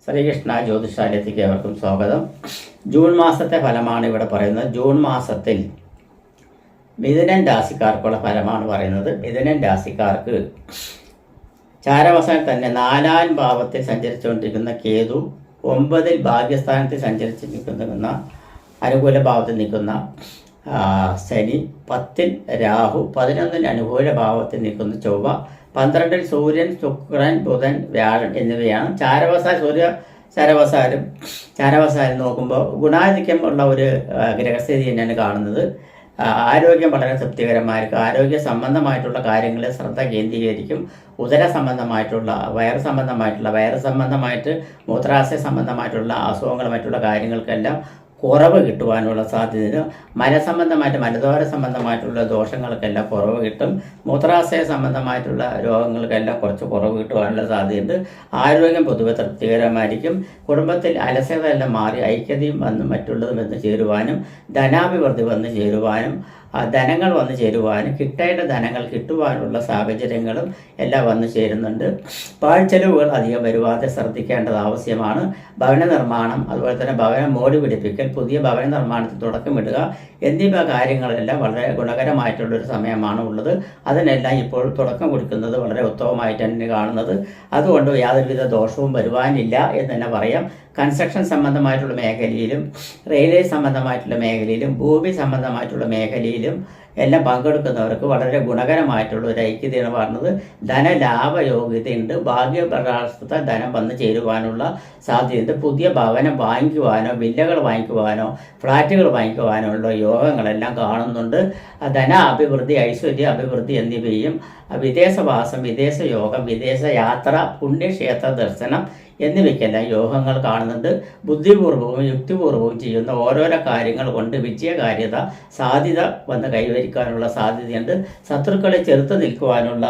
ശ്രീകൃഷ്ണ ജ്യോതിഷാലയത്തിലേക്ക് അവർക്കും സ്വാഗതം. ജൂൺ മാസത്തെ ഫലമാണ് ഇവിടെ പറയുന്നത്. ജൂൺ മാസത്തിൽ മിഥുനൻ രാശിക്കാർക്കുള്ള ഫലമാണ് പറയുന്നത്. മിഥുനൻ രാശിക്കാർക്ക് ചാരവസാനം തന്നെ 4-ാം ഭാവത്തിൽ സഞ്ചരിച്ചുകൊണ്ടിരിക്കുന്ന കേതു, 9-ൽ ഭാഗ്യസ്ഥാനത്തിൽ സഞ്ചരിച്ച് നിൽക്കുന്ന അനുകൂല ഭാവത്തിൽ നിൽക്കുന്ന ശനി, 10-ൽ രാഹു, 11-ൽ അനുകൂല ഭാവത്തിൽ നിൽക്കുന്ന ചൊവ്വ, 12-ൽ സൂര്യൻ, ശുക്രൻ, ബുധൻ, വ്യാഴൻ എന്നിവയാണ്. ചാരവസാരം നോക്കുമ്പോൾ ഗുണാധിക്യമുള്ള ഒരു ഗ്രഹസ്ഥിതി തന്നെയാണ് കാണുന്നത്. ആരോഗ്യം വളരെ തൃപ്തികരമായിരിക്കും. ആരോഗ്യ സംബന്ധമായിട്ടുള്ള കാര്യങ്ങളിൽ ശ്രദ്ധ കേന്ദ്രീകരിക്കും. ഉദര സംബന്ധമായിട്ടുള്ള വയറ് സംബന്ധമായിട്ട് മൂത്രാശയ സംബന്ധമായിട്ടുള്ള അസുഖങ്ങൾ മറ്റുള്ള കാര്യങ്ങൾക്കെല്ലാം കുറവ് കിട്ടുവാനുള്ള സാധ്യത. മലദ്വാര സംബന്ധമായിട്ടുള്ള ദോഷങ്ങൾക്കെല്ലാം കുറവ് കിട്ടും. മൂത്രാശയ സംബന്ധമായിട്ടുള്ള രോഗങ്ങൾക്കെല്ലാം കുറച്ച് കുറവ് കിട്ടുവാനുള്ള സാധ്യതയുണ്ട്. ആരോഗ്യം പൊതുവെ തൃപ്തികരമായിരിക്കും. കുടുംബത്തിൽ അലസത എല്ലാം മാറി ഐക്യതയും മറ്റുള്ളതും വന്ന് ചേരുവാനും ധനാഭിവൃദ്ധി വന്ന് ചേരുവാനും ധനങ്ങൾ വന്നു ചേരുവാനും കിട്ടേണ്ട ധനങ്ങൾ കിട്ടുവാനുള്ള സാഹചര്യങ്ങളും എല്ലാം വന്നു ചേരുന്നുണ്ട്. പാഴ്ചെലവുകൾ അധികം വരുവാതെ ശ്രദ്ധിക്കേണ്ടത് ആവശ്യമാണ്. ഭവന നിർമ്മാണം, അതുപോലെ തന്നെ ഭവനം മോടി പിടിപ്പിക്കൽ, പുതിയ ഭവന നിർമ്മാണത്തിൽ തുടക്കമിടുക എന്നിവ കാര്യങ്ങളെല്ലാം വളരെ ഗുണകരമായിട്ടുള്ളൊരു സമയമാണ് ഉള്ളത്. അതിനെല്ലാം ഇപ്പോൾ തുടക്കം കൊടുക്കുന്നത് വളരെ ഉത്തമമായിട്ട് തന്നെ കാണുന്നത്. അതുകൊണ്ട് യാതൊരുവിധ ദോഷവും വരുവാനില്ല എന്ന് തന്നെ പറയാം. കൺസ്ട്രക്ഷൻ സംബന്ധമായിട്ടുള്ള മേഖലയിലും റെയിൽവേ സംബന്ധമായിട്ടുള്ള മേഖലയിലും ഭൂമി സംബന്ധമായിട്ടുള്ള മേഖലയിലും എല്ലാം പങ്കെടുക്കുന്നവർക്ക് വളരെ ഗുണകരമായിട്ടുള്ള ഒരു ഐക്യതയാണ് പറഞ്ഞത്. ധനലാഭ യോഗ്യതയുണ്ട്. ഭാഗ്യപ്രകാശത്തെ ധനം വന്നു ചേരുവാനുള്ള സാധ്യതയുണ്ട്. പുതിയ ഭവനം വാങ്ങിക്കുവാനോ വില്ലകൾ വാങ്ങിക്കുവാനോ ഫ്ലാറ്റുകൾ വാങ്ങിക്കുവാനോ ഉള്ള യോഗങ്ങളെല്ലാം കാണുന്നുണ്ട്. ധന അഭിവൃദ്ധി, ഐശ്വര്യ അഭിവൃദ്ധി എന്നിവയും വിദേശവാസം, വിദേശ യോഗം, വിദേശ യാത്ര, പുണ്യക്ഷേത്ര ദർശനം എന്നിവയ്ക്കെല്ലാം യോഗങ്ങൾ കാണുന്നുണ്ട്. ബുദ്ധിപൂർവവും യുക്തിപൂർവവും ചെയ്യുന്ന ഓരോരോ കാര്യങ്ങൾ കൊണ്ട് വിജയകാര്യത സാധ്യത വന്ന് കൈവരിക്കാനുള്ള സാധ്യതയുണ്ട്. ശത്രുക്കളെ ചെറുത്ത് നിൽക്കുവാനുള്ള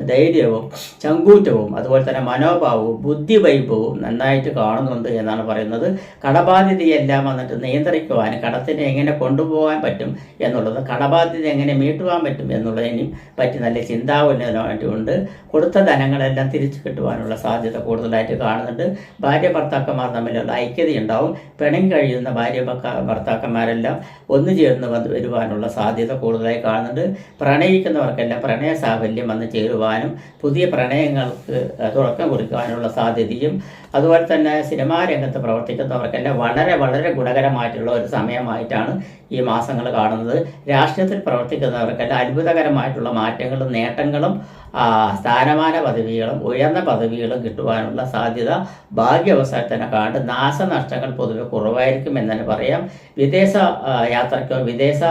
ധൈര്യവും ചങ്കൂറ്റവും അതുപോലെ തന്നെ മനോഭാവവും ബുദ്ധിവൈഭവവും നന്നായിട്ട് കാണുന്നുണ്ട് എന്നാണ് പറയുന്നത്. കടബാധ്യതയെല്ലാം വന്നിട്ട് നിയന്ത്രിക്കുവാനും കടത്തിനെ എങ്ങനെ കൊണ്ടുപോകാൻ പറ്റും എന്നുള്ളത്, കടബാധ്യത എങ്ങനെ മീട്ടുവാൻ പറ്റും എന്നുള്ളതിനും പറ്റി നല്ല ചിന്താവുന്നതിനായിട്ടുണ്ട്. കൊടുത്ത ധനങ്ങളെല്ലാം തിരിച്ചു കിട്ടുവാനുള്ള സാധ്യത കൂടുതലായിട്ട് കാണുന്നുണ്ട്. ഭാര്യ ഭർത്താക്കന്മാർ തമ്മിലുള്ള ഐക്യതയുണ്ടാവും. പിണങ്ങി കഴിയുന്ന ഭാര്യ ഭർത്താക്കന്മാരെല്ലാം ഒന്നു ചേർന്ന് വരുവാനുള്ള സാധ്യത കൂടുതലായി കാണുന്നുണ്ട്. പ്രണയിക്കുന്നവർക്കെല്ലാം പ്രണയ സാഫല്യം വന്ന് ചേരുവാനും പുതിയ പ്രണയങ്ങൾക്ക് തുടക്കം കുറിക്കുവാനുള്ള സാധ്യതയും അതുപോലെ തന്നെ സിനിമാ രംഗത്ത് പ്രവർത്തിക്കുന്നവർക്കെല്ലാം വളരെ വളരെ ഗുണകരമായിട്ടുള്ള ഒരു സമയമായിട്ടാണ് ഈ മാസങ്ങൾ കാണുന്നത്. രാഷ്ട്രീയത്തിൽ പ്രവർത്തിക്കുന്നവർക്കെല്ലാം അത്ഭുതകരമായിട്ടുള്ള മാറ്റങ്ങളും നേട്ടങ്ങളും സ്ഥാനമാന പദവികളും ഉയർന്ന പദവികളും കിട്ടുവാനുള്ള സാധ്യത ഭാഗ്യാവസാനത്തിനെ കാണുന്നുണ്ട്. നാശനഷ്ടങ്ങൾ പൊതുവെ കുറവായിരിക്കും എന്ന് തന്നെ പറയാം. വിദേശ യാത്രയ്ക്കോ വിദേശ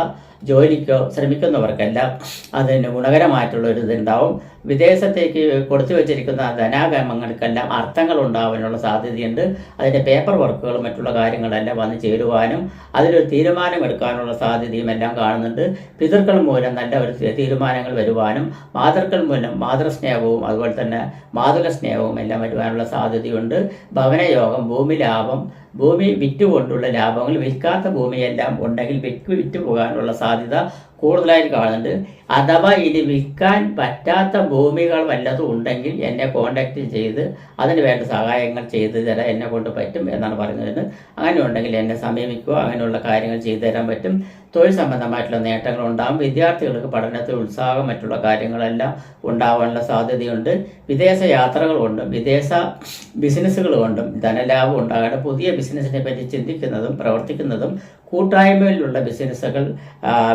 ജോലിക്കോ ശ്രമിക്കുന്നവർക്കെല്ലാം അതിന് ഗുണകരമായിട്ടുള്ള ഒരു ഇതുണ്ടാവും. വിദേശത്തേക്ക് കൊടുത്തു വെച്ചിരിക്കുന്ന ധനാഗമങ്ങൾക്കെല്ലാം അർത്ഥങ്ങൾ ഉണ്ടാവാനുള്ള സാധ്യതയുണ്ട്. അതിൻ്റെ പേപ്പർ വർക്കുകളും മറ്റുള്ള കാര്യങ്ങളെല്ലാം വന്ന് ചേരുവാനും അതിലൊരു തീരുമാനമെടുക്കാനുള്ള സാധ്യതയും എല്ലാം കാണുന്നുണ്ട്. പിതൃക്കൾ മൂലം നല്ല ഒരു തീരുമാനങ്ങൾ വരുവാനും മാതൃക്കൾ മൂലം മാതൃസ്നേഹവും അതുപോലെ തന്നെ മാതുല സ്നേഹവും എല്ലാം വരുവാനുള്ള സാധ്യതയുണ്ട്. ഭവനയോഗം, ഭൂമി ലാഭം, ഭൂമി വിറ്റുകൊണ്ടുള്ള ലാഭങ്ങൾ, വിൽക്കാത്ത ഭൂമിയെല്ലാം ഉണ്ടെങ്കിൽ വിറ്റ് പോകാനുള്ള സാധ്യത കൂടുതലായിട്ട് കാണുന്നുണ്ട്. അഥവാ ഇനി വിൽക്കാൻ പറ്റാത്ത ഭൂമികൾ വല്ലതും ഉണ്ടെങ്കിൽ എന്നെ കോണ്ടാക്ട് ചെയ്ത് അതിന് വേണ്ട സഹായങ്ങൾ ചെയ്തു തരാൻ എന്നെ കൊണ്ട് പറ്റും എന്നാണ് പറയുന്നത്. അങ്ങനെ ഉണ്ടെങ്കിൽ എന്നെ സമീപിക്കുക, അങ്ങനെയുള്ള കാര്യങ്ങൾ ചെയ്തു തരാൻ പറ്റും. തൊഴിൽ സംബന്ധമായിട്ടുള്ള നേട്ടങ്ങൾ ഉണ്ടാകും. വിദ്യാർത്ഥികൾക്ക് പഠനത്തിൽ ഉത്സാഹം മറ്റുള്ള കാര്യങ്ങളെല്ലാം ഉണ്ടാവാനുള്ള സാധ്യതയുണ്ട്. വിദേശ യാത്രകൾ കൊണ്ടും വിദേശ ബിസിനസ്സുകൾ കൊണ്ടും ധനലാഭം ഉണ്ടാകേണ്ട പുതിയ ബിസിനസ്സിനെ പറ്റി ചിന്തിക്കുന്നതും പ്രവർത്തിക്കുന്നതും കൂട്ടായ്മയിലുള്ള ബിസിനസ്സുകൾ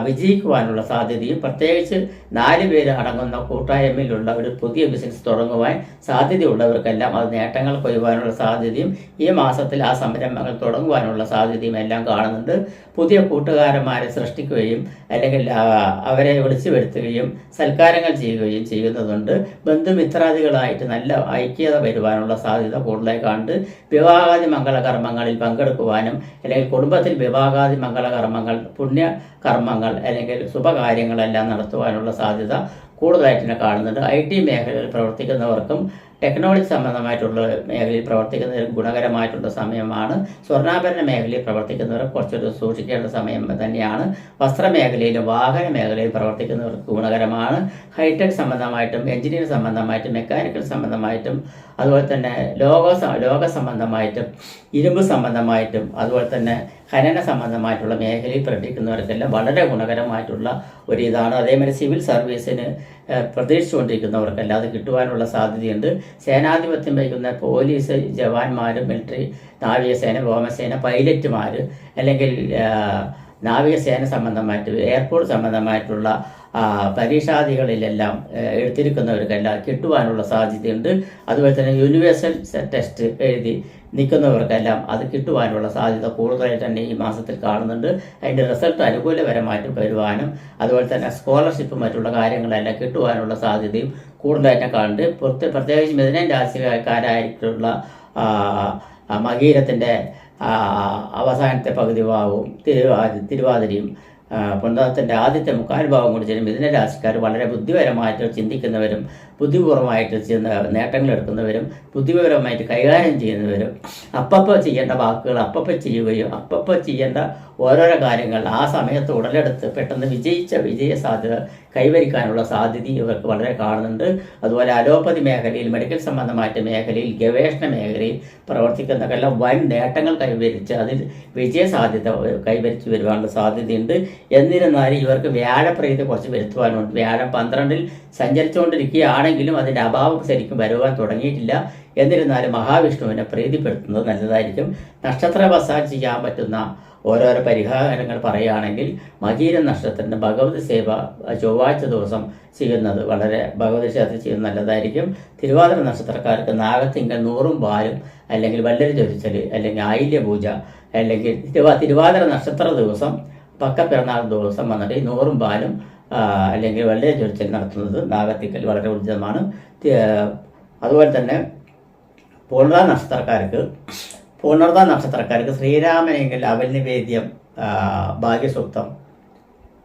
വിജയിക്കുവാനുള്ള സാധ്യതയും പ്രത്യേകിച്ച് 4 പേര് അടങ്ങുന്ന കൂട്ടായ്മയിലുള്ള ഒരു പുതിയ ബിസിനസ് തുടങ്ങുവാൻ സാധ്യതയുള്ളവർക്കെല്ലാം അത് നേട്ടങ്ങൾ കൊയ്യുവാനുള്ള സാധ്യതയും ഈ മാസത്തിൽ ആ സംരംഭങ്ങൾ തുടങ്ങുവാനുള്ള സാധ്യതയും എല്ലാം കാണുന്നുണ്ട്. പുതിയ കൂട്ടുകാരന്മാരെ സൃഷ്ടിക്കുകയും അല്ലെങ്കിൽ അവരെ വിളിച്ചു വരുത്തുകയും സൽക്കാരങ്ങൾ ചെയ്യുകയും ചെയ്യുന്നതുണ്ട്. ബന്ധുമിത്രാദികളായിട്ട് നല്ല ഐക്യത വരുവാനുള്ള സാധ്യത കൂടുതലായി കാണുന്നുണ്ട്. വിവാഹാദി മംഗളകർമ്മങ്ങളിൽ പങ്കെടുക്കുവാനും അല്ലെങ്കിൽ കുടുംബത്തിൽ വിവാഹാദി മംഗളകർമ്മങ്ങൾ, പുണ്യകർമ്മങ്ങൾ അല്ലെങ്കിൽ ശുഭകാര്യങ്ങളെല്ലാം നടത്തുവാനുള്ള സാധ്യത കൂടുതലായിട്ട് തന്നെ കാണുന്നുണ്ട്. IT മേഖലയിൽ പ്രവർത്തിക്കുന്നവർക്കും ടെക്നോളജി സംബന്ധമായിട്ടുള്ള മേഖലയിൽ പ്രവർത്തിക്കുന്നവർ ഗുണകരമായിട്ടുള്ള സമയമാണ്. സ്വർണ്ണാഭരണ മേഖലയിൽ പ്രവർത്തിക്കുന്നവർ കുറച്ചൊരു സൂക്ഷിക്കേണ്ട സമയം തന്നെയാണ്. വസ്ത്രമേഖലയിലും വാഹന മേഖലയിൽ പ്രവർത്തിക്കുന്നവർക്ക് ഗുണകരമാണ്. ഹൈടെക് സംബന്ധമായിട്ടും എഞ്ചിനീയറിംഗ് സംബന്ധമായിട്ടും മെക്കാനിക്കൽ സംബന്ധമായിട്ടും അതുപോലെ തന്നെ ലോക സംബന്ധമായിട്ടും ഇരുമ്പ് സംബന്ധമായിട്ടും അതുപോലെ തന്നെ ഖനന സംബന്ധമായിട്ടുള്ള മേഖലയിൽ പ്രവർത്തിക്കുന്നവർക്കെല്ലാം വളരെ ഗുണകരമായിട്ടുള്ള ഒരു ഇതാണ്. അതേമാതിരി സിവിൽ സർവീസിന് പ്രതീക്ഷിച്ചുകൊണ്ടിരിക്കുന്നവർക്കെല്ലാം അത് കിട്ടുവാനുള്ള സാധ്യതയുണ്ട്. സേനാധിപത്യം വഹിക്കുന്ന പോലീസ് ജവാന്മാരും മിലിറ്ററി നാവികസേന വ്യോമസേന പൈലറ്റുമാർ അല്ലെങ്കിൽ നാവികസേന സംബന്ധമായിട്ട് എയർപോർട്ട് സംബന്ധമായിട്ടുള്ള പരീക്ഷാദികളിലെല്ലാം എടുത്തിരിക്കുന്നവർക്കെല്ലാം കിട്ടുവാനുള്ള സാധ്യതയുണ്ട്. അതുപോലെ തന്നെ യൂണിവേഴ്സൽ ടെസ്റ്റ് എഴുതി നിൽക്കുന്നവർക്കെല്ലാം അത് കിട്ടുവാനുള്ള സാധ്യത കൂടുതലായിട്ട് തന്നെ ഈ മാസത്തിൽ കാണുന്നുണ്ട്. അതിൻ്റെ റിസൾട്ട് അനുകൂലപരമായിട്ട് വരുവാനും അതുപോലെ തന്നെ സ്കോളർഷിപ്പ് മറ്റുള്ള കാര്യങ്ങളെല്ലാം കിട്ടുവാനുള്ള സാധ്യതയും കൂടുതലായിട്ട് കാണുന്നുണ്ട്. പ്രത്യേകിച്ച് മിഥുനം രാശിക്കാരായിട്ടുള്ള മകീരത്തിൻ്റെ അവസാനത്തെ പകുതി ഭാഗവും തിരുവാതിരയും പൊന്നത്തിൻ്റെ ആദ്യത്തെ മുക്കാൽ ഭാഗം കൂടി ചേരും മിഥുന രാശിക്കാർ വളരെ ബുദ്ധിപരമായിട്ട് ചിന്തിക്കുന്നവരും ബുദ്ധിപൂർവമായിട്ട് നേട്ടങ്ങൾ എടുക്കുന്നവരും ബുദ്ധിപരമായിട്ട് കൈകാര്യം ചെയ്യുന്നവരും അപ്പപ്പോൾ ചെയ്യേണ്ട വാക്കുകൾ അപ്പപ്പോൾ ചെയ്യുകയും അപ്പപ്പോൾ ചെയ്യേണ്ട ഓരോരോ കാര്യങ്ങൾ ആ സമയത്ത് ഉടലെടുത്ത് പെട്ടെന്ന് വിജയ സാധ്യത കൈവരിക്കാനുള്ള സാധ്യത ഇവർക്ക് വളരെ കാണുന്നുണ്ട്. അതുപോലെ അലോപ്പതി മേഖലയിൽ മെഡിക്കൽ സംബന്ധമായിട്ട് മേഖലയിൽ ഗവേഷണ മേഖലയിൽ പ്രവർത്തിക്കുന്നവർക്കെല്ലാം വൻ നേട്ടങ്ങൾ കൈവരിച്ച് അതിൽ വിജയ സാധ്യത കൈവരിച്ച് വരുവാനുള്ള സാധ്യതയുണ്ട്. എന്നിരുന്നാലും ഇവർക്ക് വ്യാഴപ്രീതി കുറച്ച് വരുത്തുവാനുണ്ട്. വ്യാഴം 12-ൽ സഞ്ചരിച്ചുകൊണ്ടിരിക്കുകയാണെങ്കിലും അതിൻ്റെ അഭാവം ശരിക്കും വരുവാൻ തുടങ്ങിയിട്ടില്ല. എന്നിരുന്നാലും മഹാവിഷ്ണുവിനെ പ്രീതിപ്പെടുത്തുന്നത് നല്ലതായിരിക്കും. നക്ഷത്രവശാൽ ചെയ്യാൻ പറ്റുന്ന ഓരോരോ പരിഹാരങ്ങൾ പറയുകയാണെങ്കിൽ മകീര നക്ഷത്രത്തിൻ്റെ ഭഗവതി സേവ ചൊവ്വാഴ്ച ദിവസം ചെയ്യുന്നത് വളരെ ഭഗവതി ക്ഷേത്രത്തിൽ ചെയ്യുന്നത് നല്ലതായിരിക്കും. തിരുവാതിര നക്ഷത്രക്കാർക്ക് നാഗത്തിങ്കൽ 100 പാലും അല്ലെങ്കിൽ വല്ലരി ചൊരിച്ചൽ അല്ലെങ്കിൽ ആയില്യ പൂജ അല്ലെങ്കിൽ തിരുവാതിര നക്ഷത്ര ദിവസം പക്കപ്പിറന്നാൾ ദിവസം വന്നിട്ട് 100 പാലും അല്ലെങ്കിൽ വല്ലരി ചൊരിച്ചൽ നടത്തുന്നത് നാഗത്തിങ്കൽ വളരെ ഉചിതമാണ്. അതുപോലെ തന്നെ പൂർണ്ണത നക്ഷത്രക്കാർക്ക് ശ്രീരാമനെങ്കിൽ അവൽ നിവേദ്യം ഭാഗ്യസൂക്തം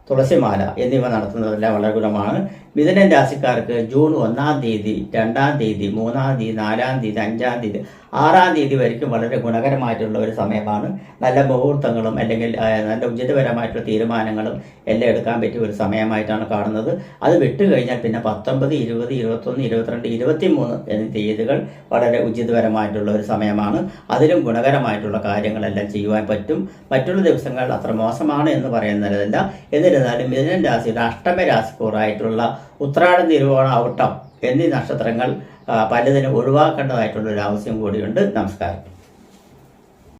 തുളസിമാല എന്നിവ നടത്തുന്നതെല്ലാം വളരെ ഗുണമാണ്. മിഥുനം രാശിക്കാർക്ക് ജൂൺ 1-ാം തീയതി 2-ാം തീയതി 3-ാം തീയതി 4-ാം തീയതി 5-ാം തീയതി 6-ാം തീയതി വரைക്കും വളരെ ഗുണകരമായിട്ടുള്ള ഒരു സമയമാണ്. നല്ല മുഹൂർത്തങ്ങളും അല്ലെങ്കിൽ നല്ല ഉചിതപരമായിട്ടുള്ള തീരുമാനങ്ങളും എല്ലാം എടുക്കാൻ പറ്റിയ ഒരു സമയമായിട്ടാണ് കാണുന്നത്. അത് വിട്ടുകഴിഞ്ഞാൽ പിന്നെ 19, 20, 21, 22, 23 എന്നീ തീയതികൾ വളരെ ഉചിതപരമായിട്ടുള്ള ഒരു സമയമാണ്. അതിലും ഗുണകരമായിട്ടുള്ള കാര്യങ്ങളെല്ലാം ചെയ്യുവാൻ പറ്റും. മറ്റുള്ള ദിവസങ്ങൾ അത്ര മോശമാണ് എന്ന് പറയുന്നതല്ല. എന്നിരുന്നാലും മിഥുനം രാശിയുടെ അഷ്ടമരാശിക്കൂറായിട്ടുള്ള ഉത്രാടം തിരുവോണം ഔട്ടം എന്നീ നക്ഷത്രങ്ങൾ പലതിനും ഒഴിവാക്കേണ്ടതായിട്ടുള്ളൊരു ആവശ്യം കൂടിയുണ്ട്. നമസ്കാരം.